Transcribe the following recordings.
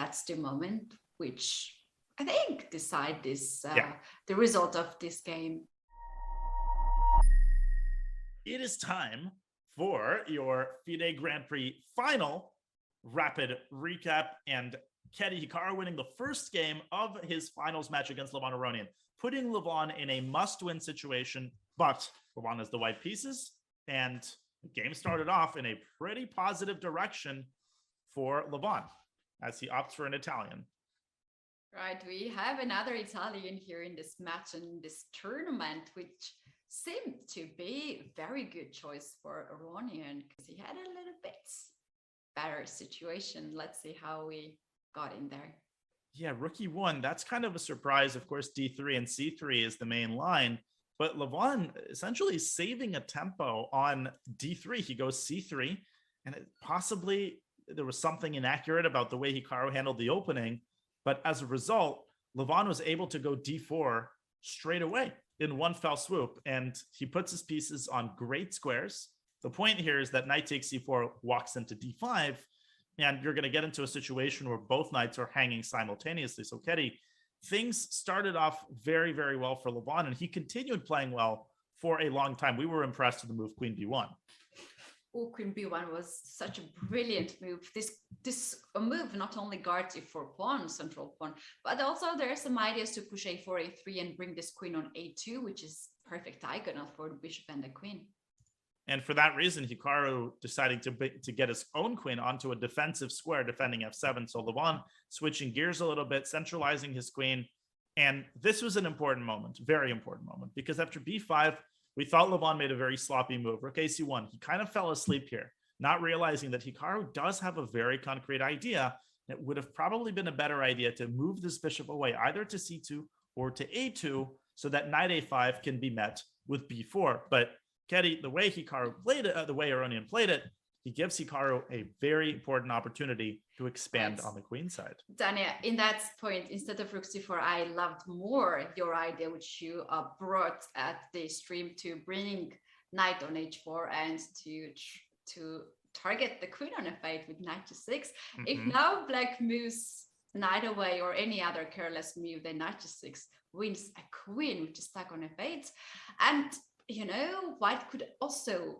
that's the moment which I think decide this the result of this game. It is time for your FIDE Grand Prix final rapid recap, and Hikaru winning the first game of his finals match against Levon Aronian, putting Levon in a must-win situation, but Levon has the white pieces, and the game started off in a pretty positive direction for Levon as he opts for an Italian. Right, we have another Italian here in this match and this tournament, which seemed to be a very good choice for Aronian because he had a little bit better situation. Let's see how we got in there. Yeah, rookie one, that's kind of a surprise. Of course, D3 and C3 is the main line, but Levon essentially saving a tempo on D3. He goes C3, and possibly there was something inaccurate about the way Hikaru handled the opening, but as a result, Levon was able to go D4 straight away in one fell swoop, and he puts his pieces on great squares. The point here is that knight takes C4 walks into D5, and you're going to get into a situation where both knights are hanging simultaneously. So Ketty, things started off very, very well for Levon, and he continued playing well for a long time. We were impressed with the move Queen B1. Oh, Queen B1 was such a brilliant move. This move not only guards E4 pawn, central pawn, but also there are some ideas to push A4, A3 and bring this queen on A2, which is perfect diagonal for the bishop and the queen. And for that reason, Hikaru deciding to get his own queen onto a defensive square, defending F7. So Levon switching gears a little bit, centralizing his queen. And this was an important moment, very important moment, because after B5, we thought Levon made a very sloppy move. Rook AC1, he kind of fell asleep here, not realizing that Hikaru does have a very concrete idea. It would have probably been a better idea to move this bishop away, either to C2 or to A2, so that knight A5 can be met with B4. But Ketty, the way Hikaru played it, the way Aronian played it, he gives Hikaru a very important opportunity to expand on the queen side. Dania, in that point, instead of rook c4, I loved more your idea, which you brought at the stream, to bring knight on h4 and to target the queen on f8 with knight to 6. Mm-hmm. If now black moves knight away or any other careless move, then knight to 6 wins a queen, which is stuck on f8. And, you know, white could also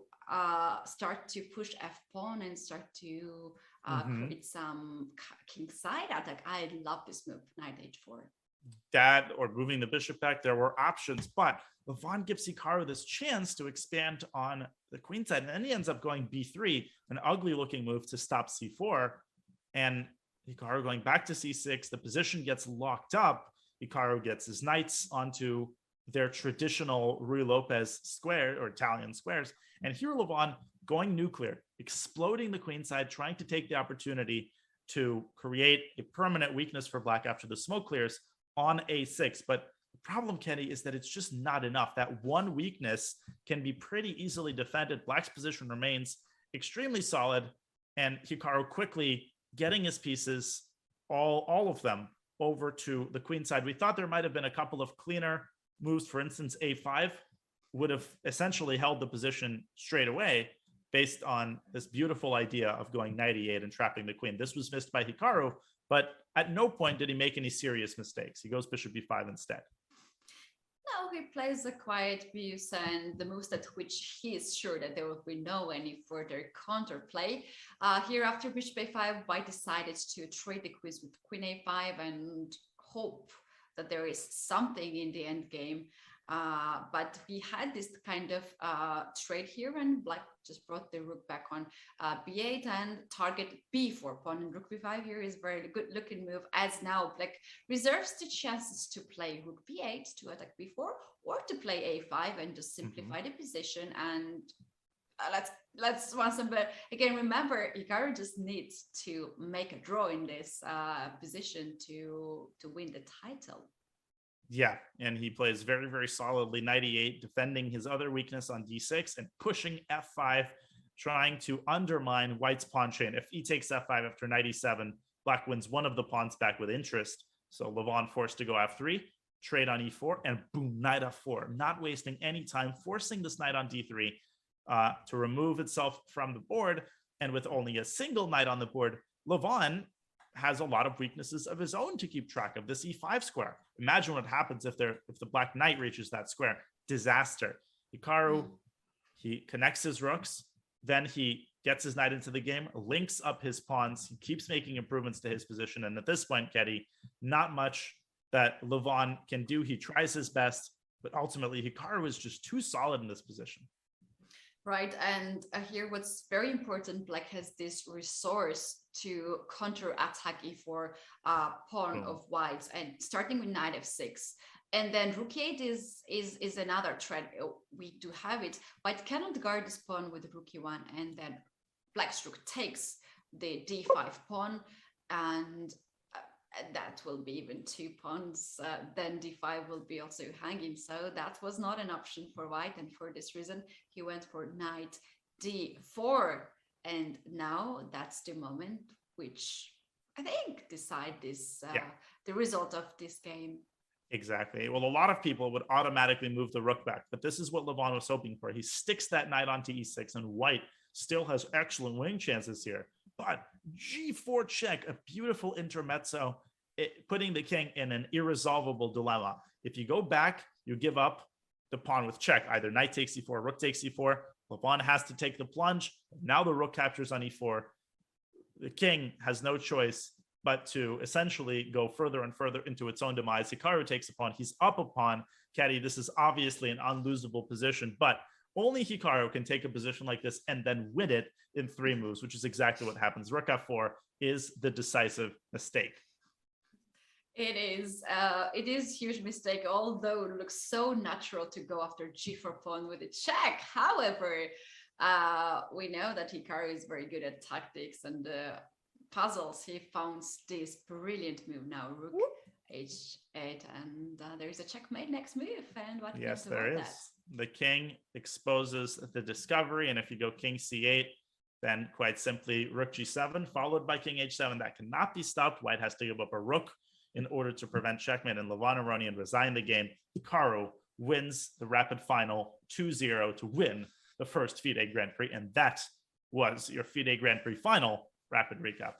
start to push f pawn and start to create some king side attack. I love this move, knight h4. That or moving the bishop back, there were options, but Levon gives Hikaru this chance to expand on the queen side, and then he ends up going b3, an ugly looking move to stop c4, and Hikaru going back to c6. The position gets locked up. Hikaru gets his knights onto their traditional Ruy Lopez square or Italian squares. And here Levon going nuclear, exploding the queen side, trying to take the opportunity to create a permanent weakness for black after the smoke clears on a6. But the problem, Kenny, is that it's just not enough. That one weakness can be pretty easily defended. Black's position remains extremely solid, and Hikaru quickly getting his pieces, all of them, over to the queen side. We thought there might have been a couple of cleaner moves. For instance, a5 would have essentially held the position straight away based on this beautiful idea of going knight e8 and trapping the queen. This was missed by Hikaru, but at no point did he make any serious mistakes. He goes bishop b5 instead. No, he plays a quiet moves and the moves at which he is sure that there will be no any further counterplay. Here after bishop a5, white decided to trade the quiz with queen a5 and hope that there is something in the end game. But we had this kind of trade here, and black just brought the rook back on b8 and target b4 pawn, and rook b5 here is very good looking move, as now black reserves the chances to play rook b8 to attack b4 or to play a5 and just simplify the position. And let's once again remember, Hikaru just needs to make a draw in this position to win the title. Yeah, and he plays very, very solidly knight e8, defending his other weakness on d6 and pushing f5, trying to undermine white's pawn chain. If he takes f5 after knight e7, black wins one of the pawns back with interest. So Levon forced to go f3, trade on e4, and boom, knight f4. Not wasting any time, forcing this knight on d3 to remove itself from the board. And with only a single knight on the board, Levon has a lot of weaknesses of his own to keep track of. This e5 square. Imagine what happens if the black knight reaches that square. Disaster. Hikaru, he connects his rooks, then he gets his knight into the game, links up his pawns, he keeps making improvements to his position. And at this point, Ketty, not much that Levon can do. He tries his best, but ultimately Hikaru is just too solid in this position. Right, and here what's very important, Black has this resource to counter-attack e4 pawn of whites, and starting with knight f6. And then rook e8 is another threat. We do have it. White cannot guard this pawn with rook e1, and then Black's rook takes the d5 pawn, and that will be even 2 pawns. Then d5 will be also hanging. So that was not an option for White, and for this reason, he went for knight d4. And now that's the moment which I think decide this the result of this game. Exactly. Well, a lot of people would automatically move the rook back, but this is what Levon was hoping for. He sticks that knight onto e6, and White still has excellent winning chances here. But g4 check, a beautiful intermezzo, putting the king in an irresolvable dilemma. If you go back, you give up the pawn with check. Either knight takes e4, rook takes e4. Levon has to take the plunge. Now the rook captures on e4. The king has no choice but to essentially go further and further into its own demise. Hikaru takes a pawn. He's up a pawn. Caddy, this is obviously an unlosable position, but only Hikaru can take a position like this and then win it in 3 moves, which is exactly what happens. Rook f4 is the decisive mistake. It is a huge mistake, although it looks so natural to go after g4 pawn with a check. However, we know that Hikaru is very good at tactics and puzzles. He found this brilliant move now, rook h8, and there's a checkmate next move. And what? Yes, there is. The king exposes the discovery, and if you go king c8, then quite simply rook g7 followed by king h7. That cannot be stopped. White has to give up a rook in order to prevent checkmate, and Levon Aronian resigned the game. Hikaru wins the rapid final 2-0 to win the first FIDE Grand Prix, and that was your FIDE Grand Prix final rapid recap.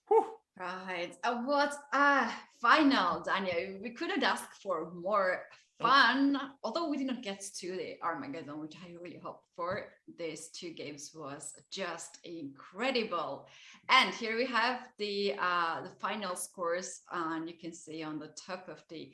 Whew. Right. What a final, Daniel. We couldn't ask for more fun, although we did not get to the Armageddon, which I really hoped for. These 2 games was just incredible. And here we have the final scores, and you can see on the top of the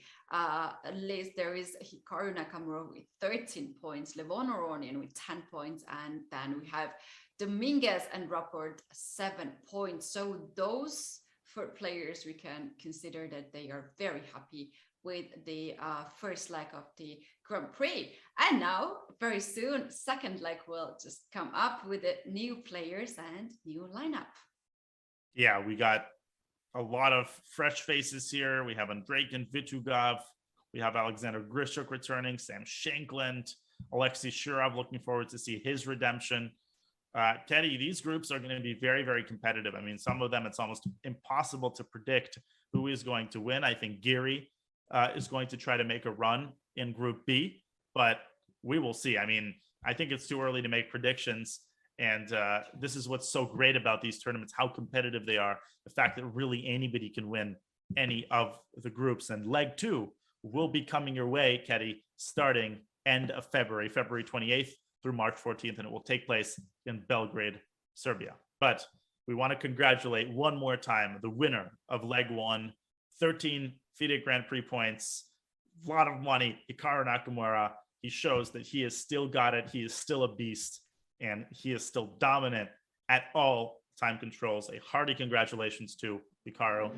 list there is Hikaru Nakamura with 13 points, Levon Aronian with 10 points, and then we have Dominguez and Rapport 7 points. So those 4 players, we can consider that they are very happy with the first leg of the Grand Prix. And now, very soon, second leg will just come up with the new players and new lineup. Yeah, we got a lot of fresh faces here. We have Andreyk and Vitugov. We have Alexander Grishuk returning, Sam Shankland, Alexei Shurov, looking forward to see his redemption. Teddy, these groups are going to be very, very competitive. I mean, some of them, it's almost impossible to predict who is going to win. I think Geary is going to try to make a run in Group B, but we will see. I mean, I think it's too early to make predictions. And this is what's so great about these tournaments, how competitive they are. The fact that really anybody can win any of the groups. And leg 2 will be coming your way, Ketty, starting end of February 28th through March 14th, and it will take place in Belgrade, Serbia. But we want to congratulate one more time the winner of leg 1, 13 FIDE Grand Prix points, a lot of money, Hikaru Nakamura. He shows that he has still got it. He is still a beast, and he is still dominant at all time controls. A hearty congratulations to Hikaru.